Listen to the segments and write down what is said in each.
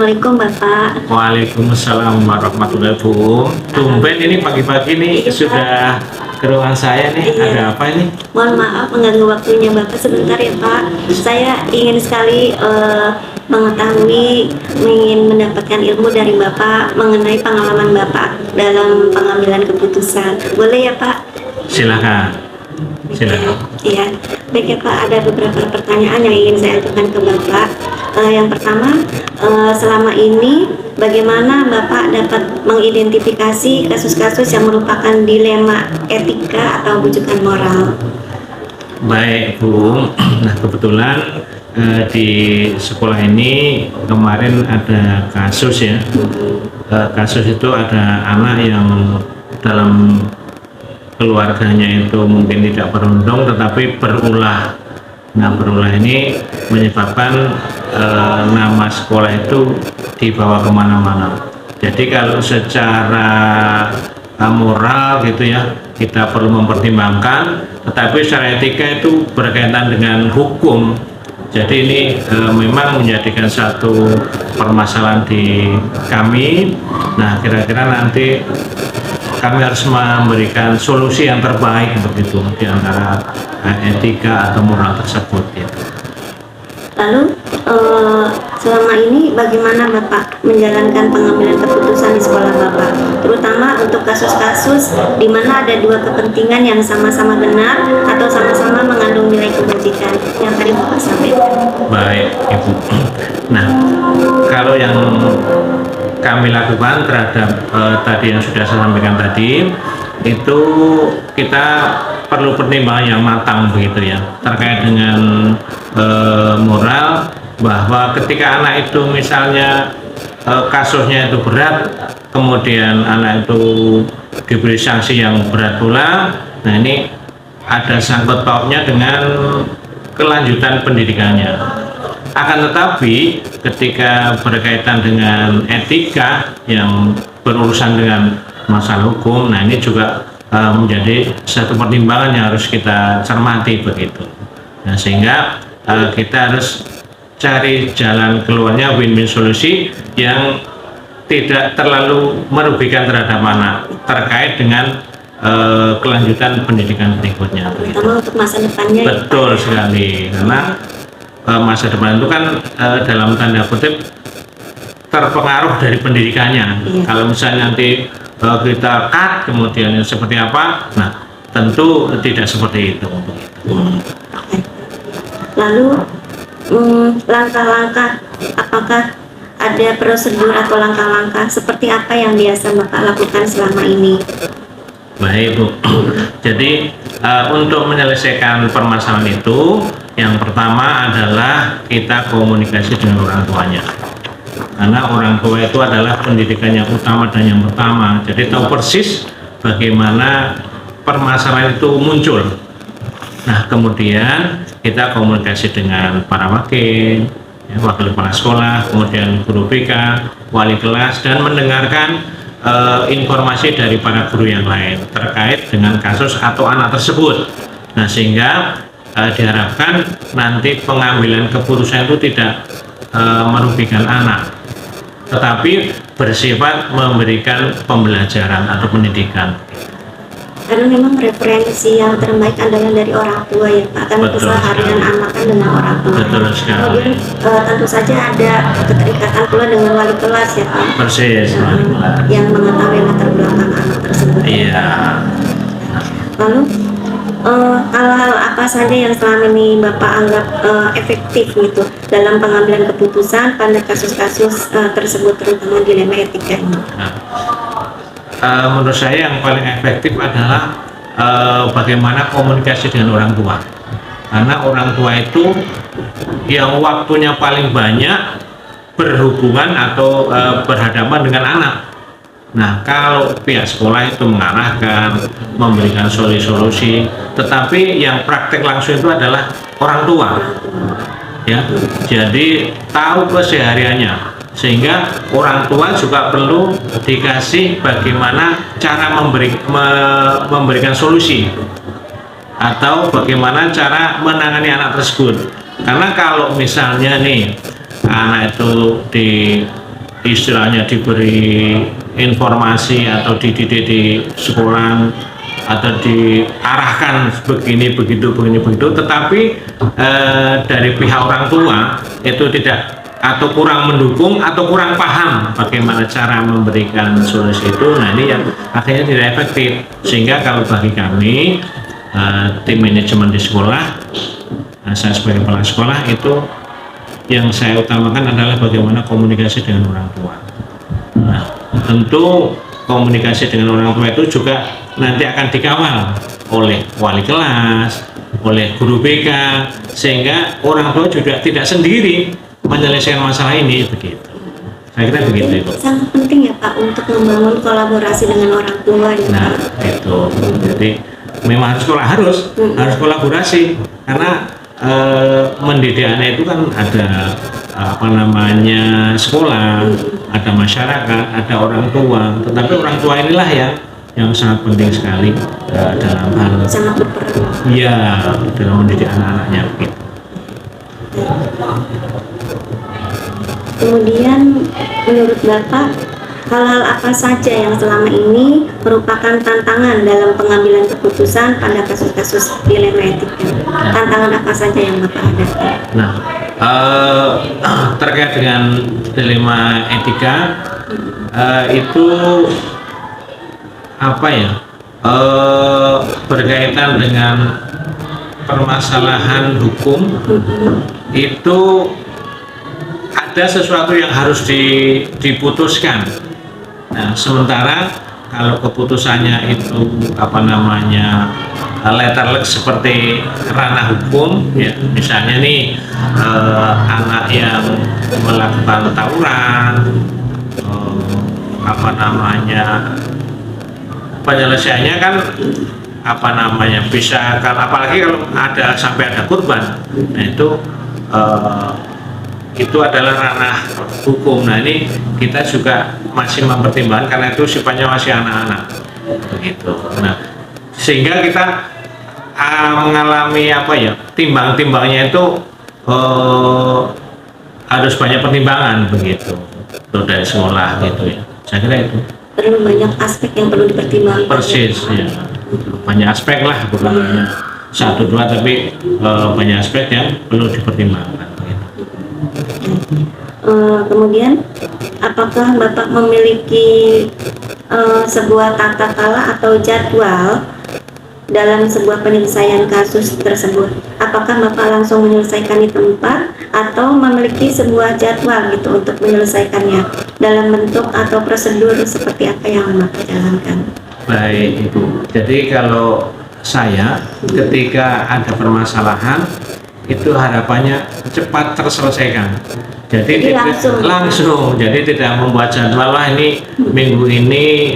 Assalamualaikum Bapak. Waalaikumsalam warahmatullahi wabarakatuh. Tumben ini pagi-pagi nih Iya, sudah ke ruangan saya nih. Iya. Ada apa ini? Mohon maaf mengganggu waktunya Bapak sebentar ya Pak. Saya ingin sekali mengetahui, ingin mendapatkan ilmu dari Bapak mengenai pengalaman Bapak dalam pengambilan keputusan. Boleh ya Pak? Silakan. Silakan. Iya, baik ya Pak. Ada beberapa pertanyaan yang ingin saya ajukan ke Bapak. Yang pertama, selama ini bagaimana Bapak dapat mengidentifikasi kasus-kasus yang merupakan dilema etika atau bujukan moral? Baik Bu. Nah kebetulan di sekolah ini kemarin ada kasus ya. Kasus itu ada anak yang dalam keluarganya itu mungkin tidak beruntung tetapi berulah. Nah berulah ini menyebabkan nama sekolah itu dibawa kemana-mana. Jadi kalau secara moral gitu ya kita perlu mempertimbangkan, tetapi secara etika itu berkaitan dengan hukum. Jadi ini memang menjadikan satu permasalahan di kami. Nah kira-kira nanti kami harus memberikan solusi yang terbaik begitu di antara etika atau moral tersebut gitu. Lalu selama ini bagaimana Bapak menjalankan pengambilan keputusan di sekolah Bapak, terutama untuk kasus-kasus di mana ada dua kepentingan yang sama-sama benar atau sama-sama mengandung nilai kebajikan yang tadi Bapak sampaikan. Baik Ibu. Nah kalau yang kami lakukan terhadap tadi yang sudah saya sampaikan tadi, itu kita perlu pertimbangan yang matang begitu ya terkait dengan moral, bahwa ketika anak itu misalnya kasusnya itu berat, kemudian anak itu diberi sanksi yang berat pula. Nah ini ada sangkut pautnya dengan kelanjutan pendidikannya. Akan tetapi ketika berkaitan dengan etika yang berurusan dengan masalah hukum, nah ini juga menjadi satu pertimbangan yang harus kita cermati begitu. Nah sehingga kita harus cari jalan keluarnya, win-win solusi yang tidak terlalu merugikan terhadap anak terkait dengan kelanjutan pendidikan berikutnya. Terutama untuk masa depannya. Betul sekali, karena masa depan itu kan dalam tanda kutip terpengaruh dari pendidikannya. Iya. Kalau misalnya nanti kita cut kemudian seperti apa, nah tentu tidak seperti itu. Lalu langkah-langkah, apakah ada prosedur atau langkah-langkah seperti apa yang biasa Bapak lakukan selama ini? Baik Bu. Jadi untuk menyelesaikan permasalahan itu, yang pertama adalah kita komunikasi dengan orang tuanya. Karena orang tua itu adalah pendidikan yang utama dan yang pertama. Jadi tahu persis bagaimana permasalahan itu muncul. Nah kemudian kita komunikasi dengan para wakil, wakil kepala sekolah, kemudian guru BK, wali kelas, dan mendengarkan informasi dari para guru yang lain terkait dengan kasus atau anak tersebut. Nah sehingga diharapkan nanti pengambilan keputusan itu tidak merugikan anak, tetapi bersifat memberikan pembelajaran atau pendidikan. Karena memang referensi yang terbaik adalah dari orang tua ya Pak, karena keseharian anak kan dengan orang tua. Betul sekali. Kemudian tentu saja ada keterikatan pula dengan wali kelas ya Pak. Persis. Yang mengetahui latar belakang anak tersebut. Iya. Lalu hal-hal apa saja yang selama ini Bapak anggap efektif gitu dalam pengambilan keputusan pada kasus-kasus tersebut, terutama dilema etika ini? Menurut saya yang paling efektif adalah bagaimana komunikasi dengan orang tua. Karena orang tua itu yang waktunya paling banyak berhubungan atau berhadapan dengan anak. Nah kalau pihak sekolah itu mengarahkan, memberikan solusi, tetapi yang praktek langsung itu adalah orang tua ya. Jadi tahu kesehariannya, sehingga orang tua juga perlu dikasih bagaimana cara memberikan solusi atau bagaimana cara menangani anak tersebut. Karena kalau misalnya nih anak itu istilahnya diberi informasi atau dididik di sekolah atau diarahkan begini begitu, tetapi dari pihak orang tua itu tidak, atau kurang mendukung atau kurang paham bagaimana cara memberikan solusi itu. Nah, ini yang akhirnya tidak efektif. Sehingga kalau bagi kami tim manajemen di sekolah, saya sebagai kepala sekolah, itu yang saya utamakan adalah bagaimana komunikasi dengan orang tua. Nah, tentu komunikasi dengan orang tua itu juga nanti akan dikawal oleh wali kelas, oleh guru BK, sehingga orang tua juga tidak sendiri menyelesaikan masalah ini, begitu. Saya kira begitu, Ibu. Sangat penting ya Pak untuk membangun kolaborasi dengan orang tua ya, Nah, Pak. itu. Jadi memang harus kolaborasi, karena mendidik anak itu kan ada sekolah, ada masyarakat, ada orang tua. Tetapi orang tua inilah yang sangat penting sekali dalam hal Sangat berperan. dalam mendidik anak-anaknya, gitu. Kemudian menurut Bapak, hal-hal apa saja yang selama ini merupakan tantangan dalam pengambilan keputusan pada kasus-kasus dilema etika? Tantangan apa saja yang Bapak hadapi? Nah, terkait dengan dilema etika, itu berkaitan dengan permasalahan hukum. Itu ada sesuatu yang harus diputuskan. Nah, sementara kalau keputusannya itu letterlek seperti ranah hukum, ya, misalnya nih anak yang melakukan tawuran, penyelesaiannya kan bisa, apalagi kalau sampai ada korban. Nah, itu adalah ranah hukum. Nah, ini kita juga masih mempertimbangkan karena itu sifatnya masih anak-anak, begitu. Nah, sehingga kita mengalami timbang-timbangnya itu harus banyak pertimbangan, begitu, itu dari sekolah, gitu ya. Saya kira itu Perlu banyak aspek yang perlu dipertimbangkan. persis, ya. Banyak aspek lah, bukan hanya satu dua, tapi banyak aspek yang perlu dipertimbangkan, begitu. Kemudian, apakah Bapak memiliki sebuah tata cara atau jadwal dalam sebuah penyelesaian kasus tersebut? Apakah Bapak langsung menyelesaikan di tempat atau memiliki sebuah jadwal gitu untuk menyelesaikannya dalam bentuk atau prosedur seperti apa yang Bapak jalankan? Baik, Ibu. Jadi kalau saya ketika ada permasalahan itu harapannya cepat terselesaikan. Jadi langsung. Jadi tidak membuat jadwal, lah ini minggu ini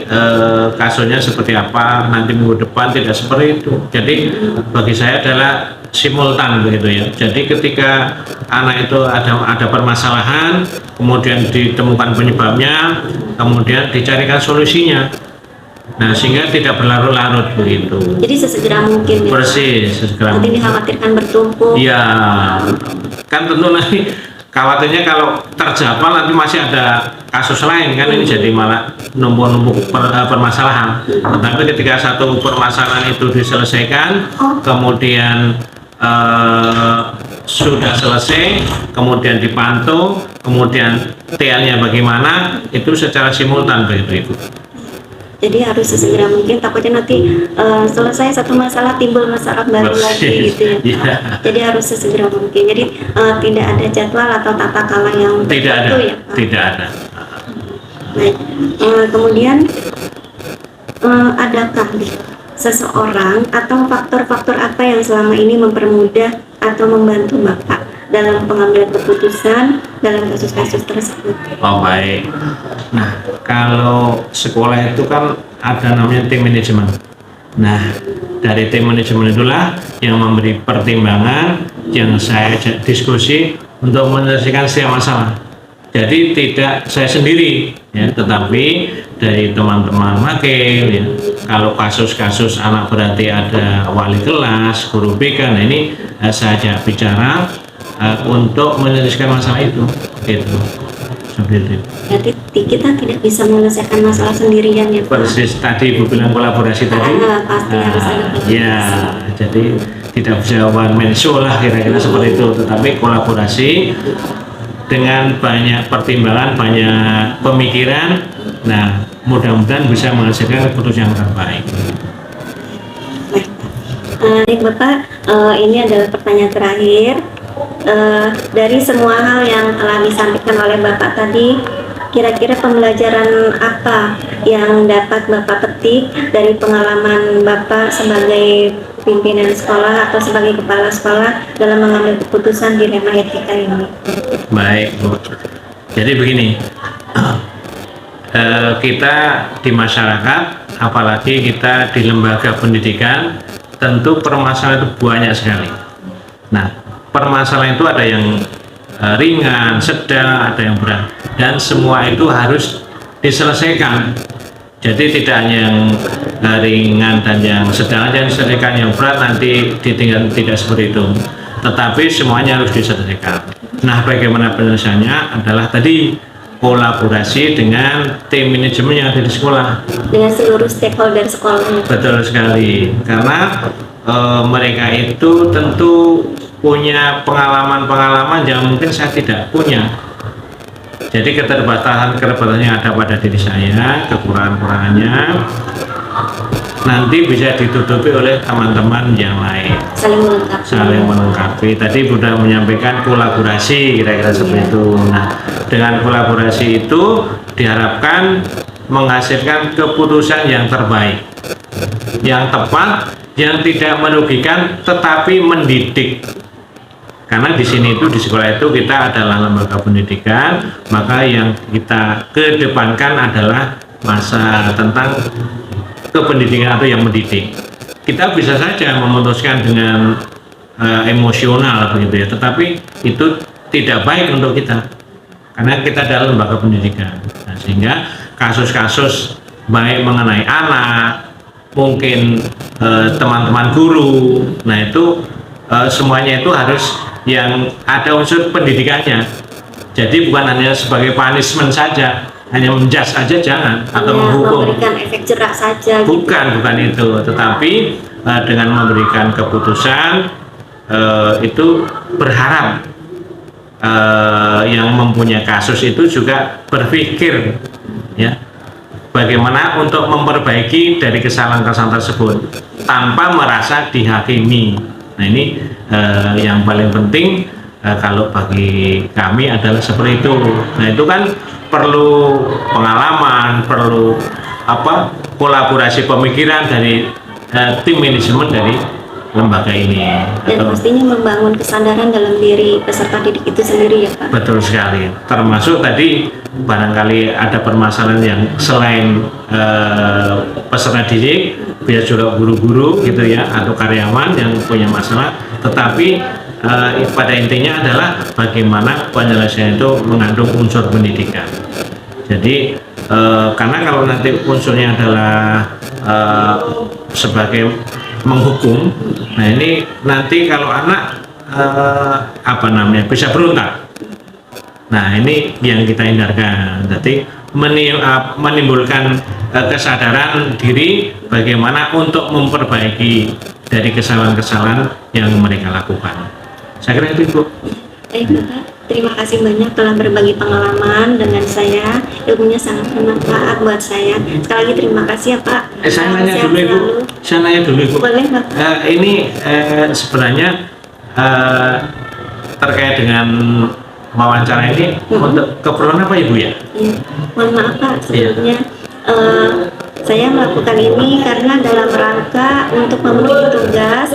kasusnya seperti apa, nanti minggu depan, tidak seperti itu. Jadi bagi saya adalah simultan, begitu ya. Jadi ketika anak itu ada permasalahan, kemudian ditemukan penyebabnya, kemudian dicarikan solusinya. Nah, sehingga tidak berlarut-larut, begitu. Jadi sesegera mungkin ya? Persis, sesegera Nanti mungkin. dikhawatirkan bertumpuk. Iya, kan tentu nanti khawatirnya kalau terjawab nanti masih ada kasus lain, kan ini jadi malah numpuk-numpuk permasalahan. Tetapi ketika satu permasalahan itu diselesaikan, kemudian sudah selesai, kemudian dipantau, kemudian TL-nya bagaimana, itu secara simultan, begitu, Ibu. Jadi harus sesegera mungkin, takutnya nanti selesai satu masalah timbul masalah baru lagi gitu ya. Yeah. Jadi harus sesegera mungkin. Jadi tidak ada jadwal atau tata kala yang Tidak ada, tertentu ya, Pak? tidak ada. Baik. Kemudian adakah seseorang atau faktor-faktor apa yang selama ini mempermudah atau membantu Bapak dalam pengambilan keputusan dalam kasus-kasus tersebut? Oh, baik. Nah, kalau sekolah itu kan ada namanya tim manajemen. Nah, dari tim manajemen itulah yang memberi pertimbangan yang saya diskusi untuk menyelesaikan setiap masalah. Jadi tidak saya sendiri, ya, tetapi dari teman-teman wakil, ya. Kalau kasus-kasus anak berarti ada wali kelas, guru BK. Nah, ini saya ajak bicara untuk menyelesaikan masalah itu, gitu. seperti itu. Berarti kita tidak bisa menyelesaikan masalah sendirian ya Pak? Persis tadi Ibu bilang kolaborasi tadi. Pasti harus ada kolaborasi. Ya, jadi tidak bisa one man show lah kira-kira seperti itu, tetapi kolaborasi dengan banyak pertimbangan, banyak pemikiran. Nah, mudah-mudahan bisa menghasilkan keputusan yang terbaik. Baik Bapak, ini adalah pertanyaan terakhir. Dari semua hal yang telah disampaikan oleh Bapak tadi, kira-kira pembelajaran apa yang dapat Bapak petik dari pengalaman Bapak sebagai pimpinan sekolah atau sebagai kepala sekolah dalam mengambil keputusan dilema etika ini? Baik, Bu. Jadi begini, kita di masyarakat, apalagi kita di lembaga pendidikan, tentu permasalahan itu banyak sekali. Nah, permasalahan itu ada yang ringan, sedang, ada yang berat, dan semua itu harus diselesaikan. Jadi tidak hanya yang ringan dan yang sedang aja diselesaikan, yang berat nanti ditinggal, tidak seperti itu. Tetapi semuanya harus diselesaikan. Nah, bagaimana penyelesaiannya adalah tadi kolaborasi dengan tim manajemen yang ada di sekolah. Dengan seluruh stakeholder sekolah. Betul sekali, karena mereka itu tentu punya pengalaman-pengalaman yang mungkin saya tidak punya. Jadi keterbatasan yang ada pada diri saya, kekurangan-kekurangannya nanti bisa ditutupi oleh teman-teman yang lain. Saling melengkapi. Tadi sudah menyampaikan kolaborasi, kira-kira seperti itu. Nah, dengan kolaborasi itu diharapkan menghasilkan keputusan yang terbaik, yang tepat, yang tidak merugikan, tetapi mendidik. Karena di sini itu, di sekolah itu kita adalah lembaga pendidikan, maka yang kita kedepankan adalah masa tentang kependidikan atau yang mendidik. Kita bisa saja memutuskan dengan emosional begitu ya, tetapi itu tidak baik untuk kita, karena kita adalah lembaga pendidikan. Nah, sehingga kasus-kasus baik mengenai anak, mungkin teman-teman guru, nah itu semuanya itu harus yang ada unsur pendidikannya. Jadi bukan hanya sebagai punishment saja, hanya menjas saja jangan, atau menghukum. Memberikan efek jerak saja. Bukan itu, tetapi dengan memberikan keputusan itu berharap yang mempunyai kasus itu juga berpikir ya bagaimana untuk memperbaiki dari kesalahan-kesalahan tersebut tanpa merasa dihakimi. Nah, ini yang paling penting kalau bagi kami adalah seperti itu. Nah, itu kan perlu pengalaman, perlu kolaborasi pemikiran dari tim manajemen dari lembaga ini. Dan pastinya membangun kesadaran dalam diri peserta didik itu sendiri ya Pak. Betul sekali. Termasuk tadi barangkali ada permasalahan yang selain peserta didik, bisa juga guru-guru gitu ya, atau karyawan yang punya masalah, tetapi pada intinya adalah bagaimana penyelesaian itu mengandung unsur pendidikan. Jadi karena kalau nanti unsurnya adalah sebagai menghukum, nah ini nanti kalau anak bisa berontak. Nah, ini yang kita hindarkan. Jadi menimbulkan kesadaran diri bagaimana untuk memperbaiki dari kesalahan-kesalahan yang mereka lakukan. Saya kira itu, Bu. Baik Bapak, terima kasih banyak telah berbagi pengalaman dengan saya. Ilmunya sangat bermanfaat buat saya. Sekali lagi terima kasih ya Pak. Saya nanya dulu Ibu. Saya nanya dulu Ibu. Boleh Bapak. Ini sebenarnya terkait dengan wawancara ini untuk keperluan apa Ibu ya? Ya, mohon maaf Pak, sebelumnya saya melakukan ini karena dalam rangka untuk memenuhi tugas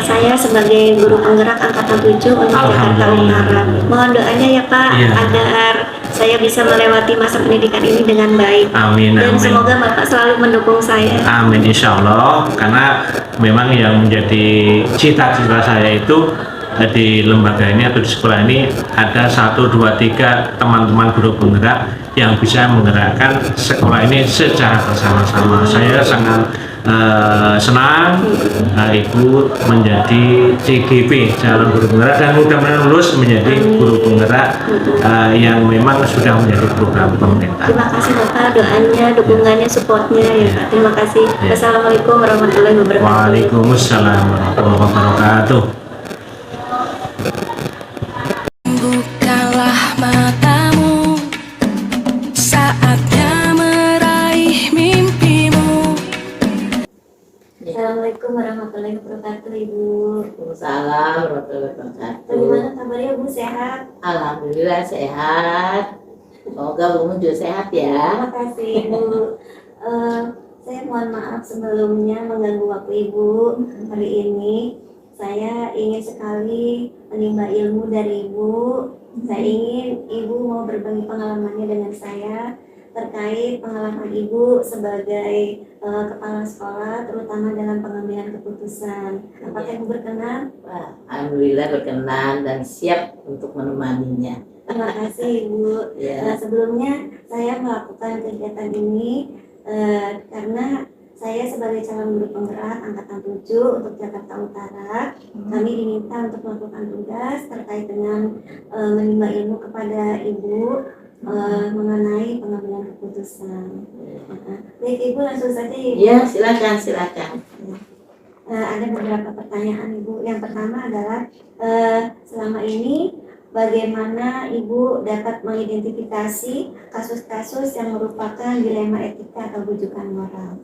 saya sebagai guru penggerak angkatan 7 untuk Jakarta Utara. Mohon doanya ya Pak agar saya bisa melewati masa pendidikan ini dengan baik. Amin. Dan semoga Bapak selalu mendukung saya. Amin, insya Allah. Karena memang yang menjadi cita-cita saya itu di lembaga ini atau di sekolah ini ada 1, 2, 3 teman-teman guru penggerak yang bisa menggerakkan sekolah ini secara bersama-sama. Saya sangat senang Ibu menjadi CGP, calon guru penggerak, dan mudah-mudahan lulus menjadi guru penggerak yang memang sudah menjadi program pemerintah. Terima kasih Bapak, doanya, dukungannya, supportnya ya Pak. Terima kasih. Assalamualaikum warahmatullahi wabarakatuh. Waalaikumsalam warahmatullahi wabarakatuh. Bukalah matamu, saatnya meraih mimpimu. Assalamualaikum warahmatullahi wabarakatuh Ibu. Waalaikumsalam warahmatullahi wabarakatuh. Bagaimana kabarnya Bu, sehat? Alhamdulillah sehat. Semoga Bu juga sehat ya. Terima kasih Ibu. Saya mohon maaf sebelumnya mengganggu waktu Ibu hari ini. Saya ingin sekali menimba ilmu dari Ibu. Saya ingin Ibu mau berbagi pengalamannya dengan saya terkait pengalaman Ibu sebagai kepala sekolah, terutama dalam pengambilan keputusan. Apakah Ibu berkenan? Wah, alhamdulillah berkenan dan siap untuk menemaninya. Terima kasih Ibu. Ya. Sebelumnya saya melakukan kegiatan ini karena saya sebagai calon guru penggerak angkatan 7 untuk Jakarta Utara, kami diminta untuk melakukan tugas terkait dengan menimba ilmu kepada Ibu mengenai pengambilan keputusan. Baik Ibu, langsung saja Ibu. Ya, silakan. Ada beberapa pertanyaan Ibu. Yang pertama adalah selama ini bagaimana Ibu dapat mengidentifikasi kasus-kasus yang merupakan dilema etika atau rujukan moral?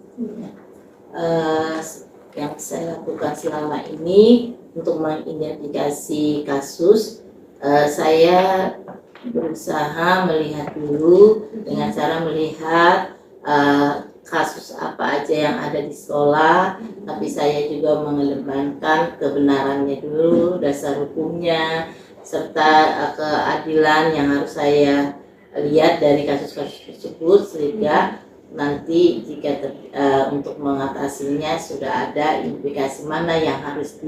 Yang saya lakukan selama ini untuk mengidentifikasi kasus, saya berusaha melihat dulu dengan cara melihat kasus apa aja yang ada di sekolah, tapi saya juga mengedepankan kebenarannya dulu, dasar hukumnya, serta keadilan yang harus saya lihat dari kasus-kasus tersebut, sehingga nanti jika untuk mengatasinya sudah ada indikasi mana yang harus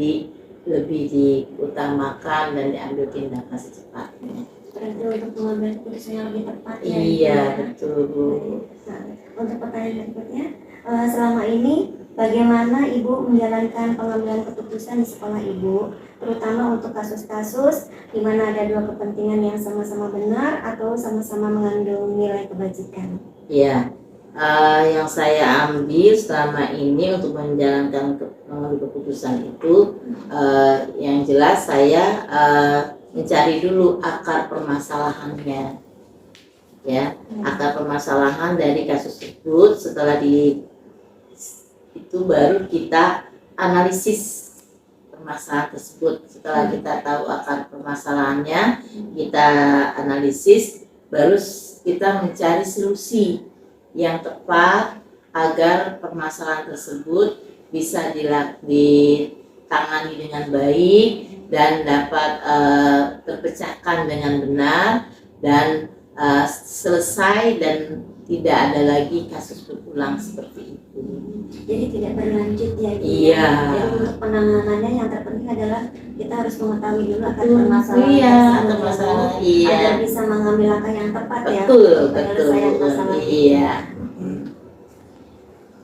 lebih diutamakan dan diambil tindakan secepatnya. Berarti untuk mengambil keputusan yang lebih tepat ya? Iya, betul Bu. Nah, untuk pertanyaan berikutnya, selama ini bagaimana Ibu menjalankan pengambilan keputusan di sekolah Ibu, terutama untuk kasus-kasus di mana ada dua kepentingan yang sama-sama benar atau sama-sama mengandung nilai kebajikan? Iya, yang saya ambil selama ini untuk menjalankan pengambil keputusan itu, yang jelas saya mencari dulu akar permasalahannya, ya, akar permasalahan dari kasus tersebut. Setelah itu baru kita analisis permasalahan tersebut. Setelah kita tahu akar permasalahannya, kita analisis, baru kita mencari solusi yang tepat agar permasalahan tersebut bisa ditangani dengan baik dan dapat terpecahkan dengan benar dan selesai dan tidak ada lagi kasus berulang seperti itu. Jadi tidak berlanjut ya? Iya. Jadi untuk penanganannya yang terpenting adalah kita harus mengetahui dulu akar permasalahan Iya, tersebut, masalah. Iya. agar bisa mengambil langkah yang tepat ya. Betul, untuk betul. penyelesaian masalah itu. Iya.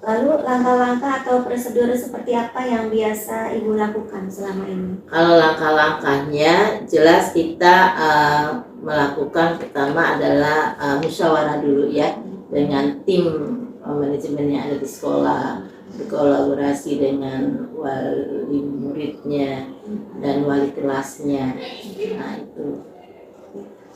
Lalu langkah-langkah atau prosedur seperti apa yang biasa Ibu lakukan selama ini? Kalau langkah-langkahnya jelas kita melakukan, pertama adalah musyawarah dulu ya dengan tim manajemen yang ada di sekolah, berkolaborasi dengan wali muridnya dan wali kelasnya. Nah itu.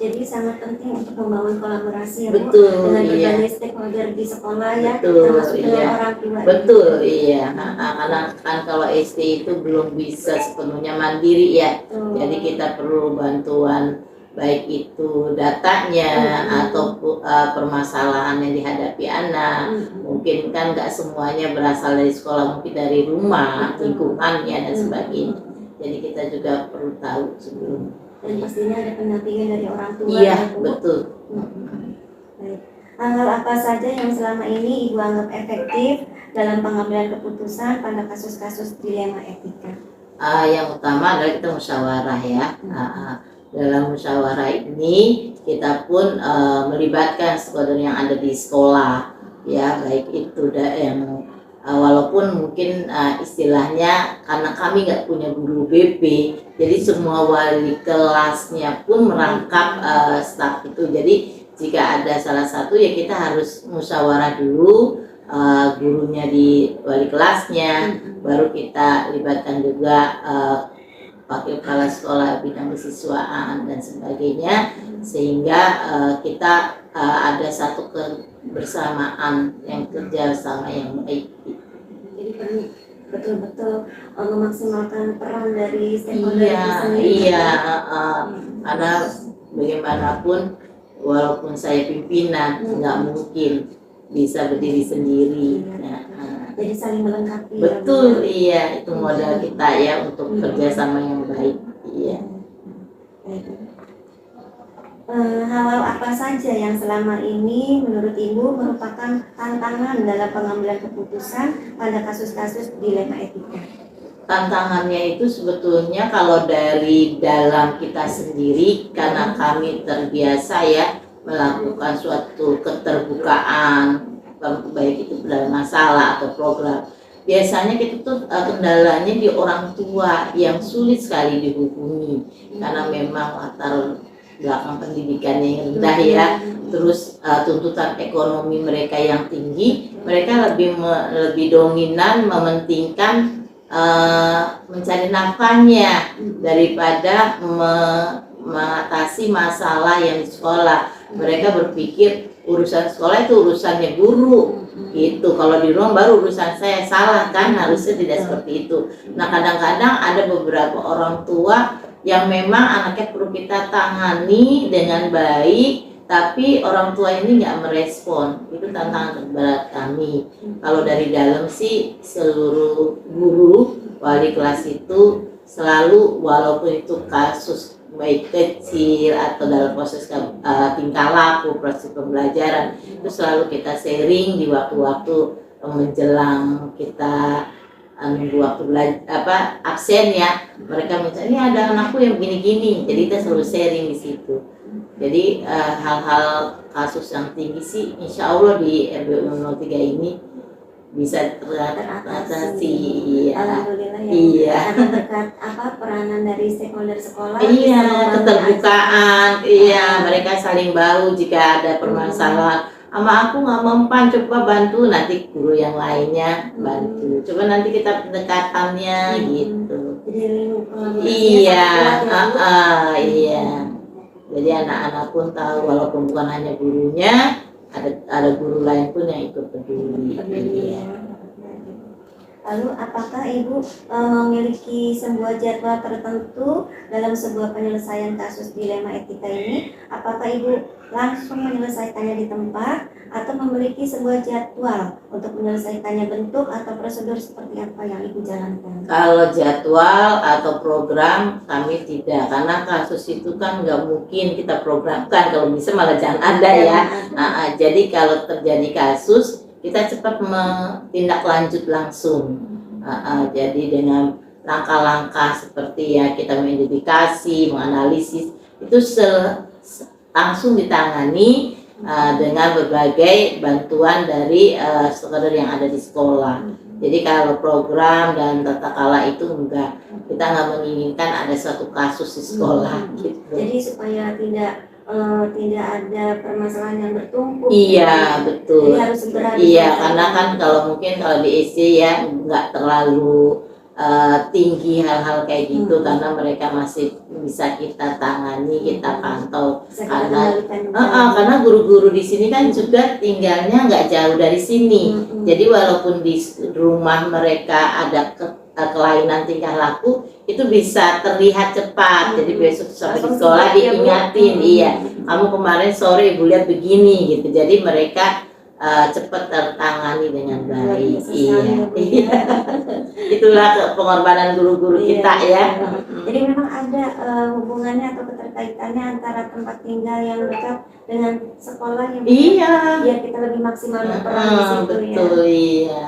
Jadi sangat penting untuk membangun kolaborasi ya Bu, Betul, dengan iya. berbagai stakeholder di sekolah ya, Betul, termasuk dengan iya. orang tua. Betul, iya. Karena kan kalau SD itu belum bisa sepenuhnya mandiri ya. Jadi kita perlu bantuan, baik itu datanya atau permasalahan yang dihadapi anak. Mungkin kan nggak semuanya berasal dari sekolah, mungkin dari rumah, lingkungannya dan sebagainya. Jadi kita juga perlu tahu sebelum. Dan pastinya ada pendampingan dari orang tua. Iya, ya, Bu. betul. Baik. Hal apa saja yang selama ini Ibu anggap efektif dalam pengambilan keputusan pada kasus-kasus dilema etika? yang utama adalah kita musyawarah ya. Dalam musyawarah ini kita pun melibatkan stakeholder yang ada di sekolah ya, baik itu yang walaupun mungkin istilahnya karena kami nggak punya guru BP, jadi semua wali kelasnya pun merangkap staf itu. Jadi jika ada salah satu ya kita harus musyawarah dulu, gurunya di wali kelasnya, baru kita libatkan juga wakil kepala sekolah bidang kesiswaan dan sebagainya, sehingga kita ada satu kebersamaan yang kerjasama yang baik. Jadi perlu betul-betul memaksimalkan peran dari stakeholder Iya, itu sendiri. iya, karena bagaimanapun walaupun saya pimpinan nggak mungkin bisa berdiri sendiri. Jadi saling melengkapi. Betul, iya, itu modal kita ya untuk kerjasama yang baik. Iya. Hal-hal apa saja yang selama ini menurut Ibu merupakan tantangan dalam pengambilan keputusan pada kasus-kasus dilema etika? Tantangannya itu sebetulnya kalau dari dalam kita sendiri, karena kami terbiasa ya melakukan suatu keterbukaan, baik itu dalam masalah atau program. Biasanya kita tuh kendalanya di orang tua yang sulit sekali dihubungi karena memang latar belakang pendidikannya yang rendah ya, terus tuntutan ekonomi mereka yang tinggi, mereka lebih dominan mementingkan mencari nafkahnya daripada mengatasi masalah yang di sekolah. Mereka berpikir urusan sekolah itu urusannya guru gitu, kalau di rumah baru urusan saya. Salah kan, harusnya tidak seperti itu. Nah kadang-kadang ada beberapa orang tua yang memang anaknya perlu kita tangani dengan baik, tapi orang tua ini nggak merespon. Itu tantangan terberat kami. Kalau dari dalam sih seluruh guru wali kelas itu selalu, walaupun itu kasus baik kecil atau dalam proses tingkah laku, proses pembelajaran, itu selalu kita sharing di waktu-waktu menjelang kita nunggu waktu absen ya. Mereka minta, ini ada anakku yang begini-gini, jadi kita selalu sharing di situ. Jadi hal-hal kasus yang tinggi sih insya Allah di RBU 03 ini bisa teratasi. Alhamdulillah ya. Iya. Karena berkat peranan dari stakeholder sekolah. Iya, keterbukaan. Iya, mereka saling bahu jika ada permasalahan. Sama aku nggak mempan, coba bantu, nanti guru yang lainnya bantu. Coba nanti kita pendekatannya gitu. Jadi Iya, iya. Jadi anak-anak pun tahu walaupun bukan hanya gurunya, ada guru lain pun yang ikut peduli. Iya. Lalu apakah Ibu memiliki sebuah jadwal tertentu dalam sebuah penyelesaian kasus dilema etika ini? Apakah Ibu langsung menyelesaikannya di tempat atau memiliki sebuah jadwal untuk menyelesaikannya, bentuk atau prosedur seperti apa yang Ibu jalankan? Kalau jadwal atau program kami tidak, karena kasus itu kan nggak mungkin kita programkan, kalau bisa malah jangan ada ya. Jadi kalau terjadi kasus kita cepat menindaklanjut langsung. Jadi dengan langkah-langkah seperti ya kita mengidentifikasi, menganalisis, itu langsung ditangani dengan berbagai bantuan dari stakeholder yang ada di sekolah. Jadi kalau program dan tata kelola itu enggak, kita nggak menginginkan ada suatu kasus di sekolah gitu. Jadi supaya tidak ada permasalahan yang bertumpuk. Iya, betul. Jadi harus segera. Iya, karena kan kalau mungkin kalau di SD ya nggak terlalu tinggi hal-hal kayak gitu, karena mereka masih bisa kita tangani, kita pantau. Karena guru-guru di sini kan juga tinggalnya nggak jauh dari sini. Jadi walaupun di rumah mereka ada kelainan tingkah laku, itu bisa terlihat cepat. Jadi besok sampai di sekolah diingatin, iya, kamu kemarin sore ibu lihat begini gitu. Jadi mereka cepat tertangani dengan baik. Iya. Itulah pengorbanan guru-guru kita ya. Jadi memang ada hubungannya atau keterkaitannya antara tempat tinggal yang dekat dengan sekolah yang Iya. biar kita lebih maksimal berperan di situ. Betul, ya. Iya.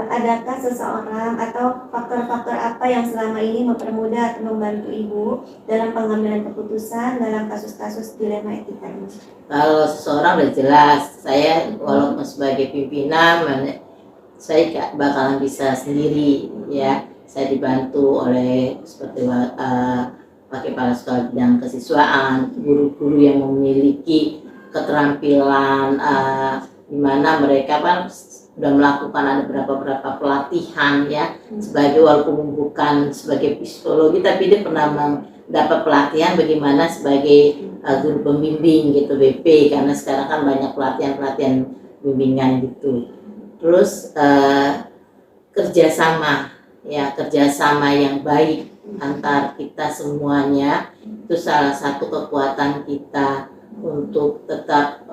adakah seseorang atau faktor-faktor apa yang selama ini mempermudah atau membantu Ibu dalam pengambilan keputusan dalam kasus-kasus dilema etika ini? Kalau seseorang udah jelas, saya walaupun sebagai pimpinan, saya gak bakalan bisa sendiri ya. Saya dibantu oleh seperti Wakil Kepala Sekolah Bidang Kesiswaan, guru-guru yang memiliki keterampilan di mana mereka kan sudah melakukan ada beberapa pelatihan ya, sebagai walaupun bukan sebagai psikologi tapi dia pernah mendapat pelatihan bagaimana sebagai guru pembimbing gitu BP, karena sekarang kan banyak pelatihan bimbingan gitu. Terus kerjasama yang baik antar kita semuanya itu salah satu kekuatan kita untuk tetap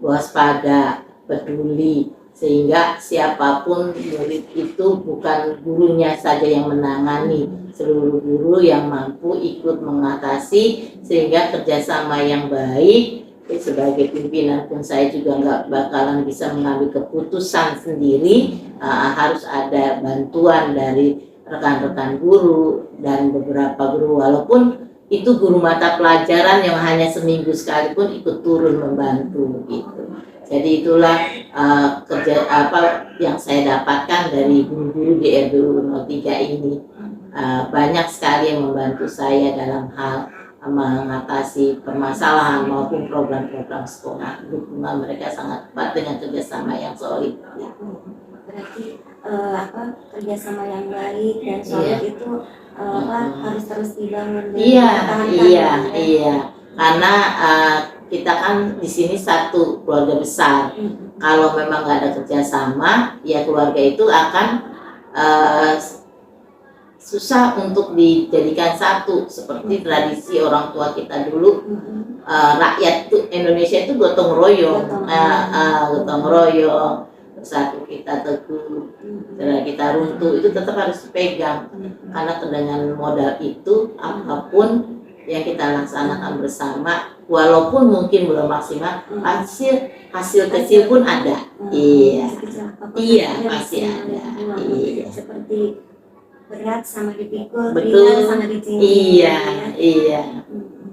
waspada, peduli, sehingga siapapun murid itu bukan gurunya saja yang menangani, seluruh guru yang mampu ikut mengatasi, sehingga kerjasama yang baik. Sebagai pimpinan pun saya juga nggak bakalan bisa mengambil keputusan sendiri, harus ada bantuan dari rekan-rekan guru dan beberapa guru, walaupun itu guru mata pelajaran yang hanya seminggu sekali pun ikut turun membantu gitu. Jadi itulah kerja yang saya dapatkan dari guru-guru di RBU 03 ini. Banyak sekali yang membantu saya dalam hal mengatasi permasalahan maupun program-program sekolah. Dukungan mereka sangat kuat dengan kerjasama yang solid. Berarti kerjasama yang baik dan solid itu harus terus dibangun. Iya. Karena kita kan di sini satu keluarga besar. Kalau memang nggak ada kerjasama, ya keluarga itu akan susah untuk dijadikan satu, seperti tradisi orang tua kita dulu. Rakyat tuh Indonesia itu gotong royong, satu kita teguh, kita runtuh, itu tetap harus dipegang, karena dengan modal itu apapun yang kita laksanakan bersama, walaupun mungkin belum maksimal, hasil kecil pun ada. Iya, pasti ada. Iya. Seperti berat sama dipikul, betul, ringan sama dicintai. Iya.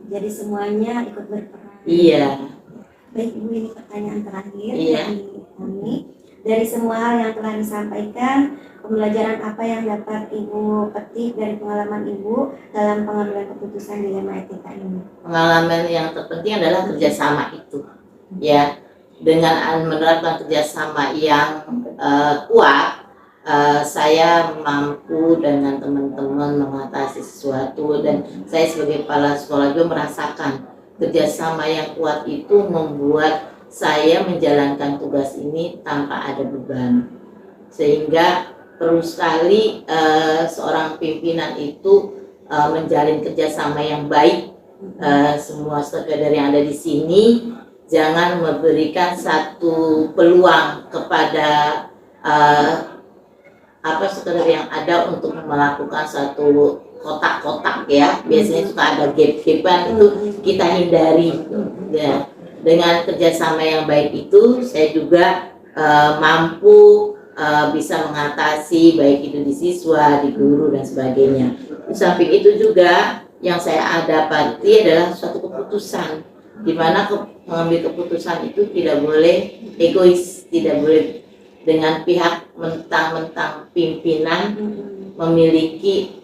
Jadi semuanya ikut berperan. Iya. Baik Ibu, ini pertanyaan terakhir Iya. dari kami. Dari semua hal yang telah disampaikan, pembelajaran apa yang dapat Ibu petik dari pengalaman Ibu dalam pengambilan keputusan dilema etika ini? Pengalaman yang terpenting adalah kerjasama itu, ya. Dengan menerapkan kerjasama yang kuat, saya mampu dengan teman-teman mengatasi sesuatu, dan saya sebagai kepala sekolah juga merasakan kerjasama yang kuat itu membuat saya menjalankan tugas ini tanpa ada beban, sehingga perlu sekali seorang pimpinan itu menjalin kerjasama yang baik. Semua stakeholder yang ada di sini jangan memberikan satu peluang kepada stakeholder yang ada untuk melakukan satu kotak-kotak ya. Biasanya suka ada gap-gapan, itu kita hindari ya. Dengan kerjasama yang baik itu saya juga mampu bisa mengatasi baik itu di siswa, di guru dan sebagainya. Di samping itu juga yang saya dapati adalah suatu keputusan, di mana mengambil keputusan itu tidak boleh egois, tidak boleh dengan pihak mentang-mentang pimpinan memiliki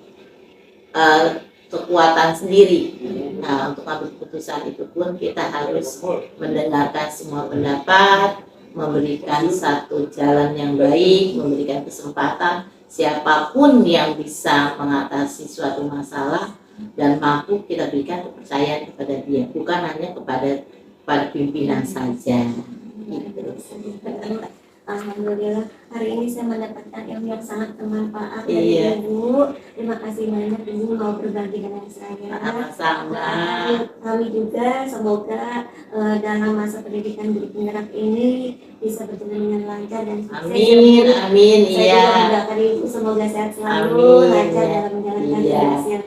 kekuatan sendiri. Nah, untuk ambil keputusan itu pun kita harus mendengarkan semua pendapat, memberikan satu jalan yang baik, memberikan kesempatan siapapun yang bisa mengatasi suatu masalah dan mampu, kita berikan kepercayaan kepada dia, bukan hanya kepada pimpinan saja. Gitu. Alhamdulillah, hari ini saya mendapatkan ilmu yang sangat bermanfaat dari Ibu. Terima kasih banyak Ibu mau berbagi dengan saya. Sama-sama. Kami juga semoga dalam masa pendidikan guru penggerak ini bisa berjalan dengan lancar dan sukses. Amin. Saya Iya. juga mendoakan Ibu semoga sehat selalu, lancar dalam menjalankan tugasnya.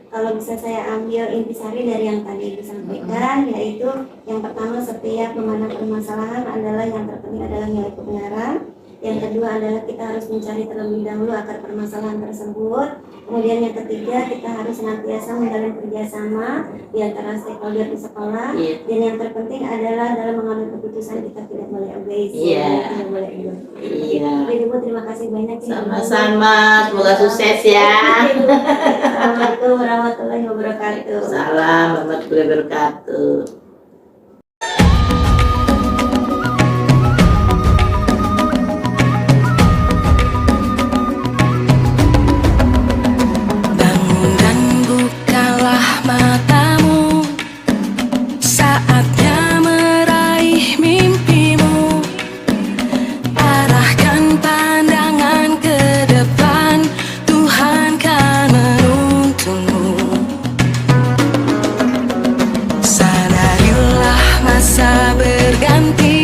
Kalau bisa saya ambil intisari dari yang tadi disampaikan, yaitu yang pertama, setiap memandang permasalahan adalah yang terpenting adalah nilai kebenaran. Yang kedua adalah kita harus mencari terlebih dahulu akar permasalahan tersebut. Kemudian yang ketiga, kita harus senantiasa menjalin kerjasama di antara stakeholder di sekolah. Iya. Dan yang terpenting adalah dalam mengambil keputusan kita tidak boleh egois, Iya. tidak boleh ego. Iya. Jadi Ibu terima kasih banyak. Sama-sama, semoga sukses ya. Assalamualaikum warahmatullahi wabarakatuh. Salam warahmatullahi wabarakatuh. Bangun dan bukalah matamu, saatnya meraih mimpimu. Arahkan pandangan ke depan, Tuhan kan menuntunmu. Sadarilah masa berganti,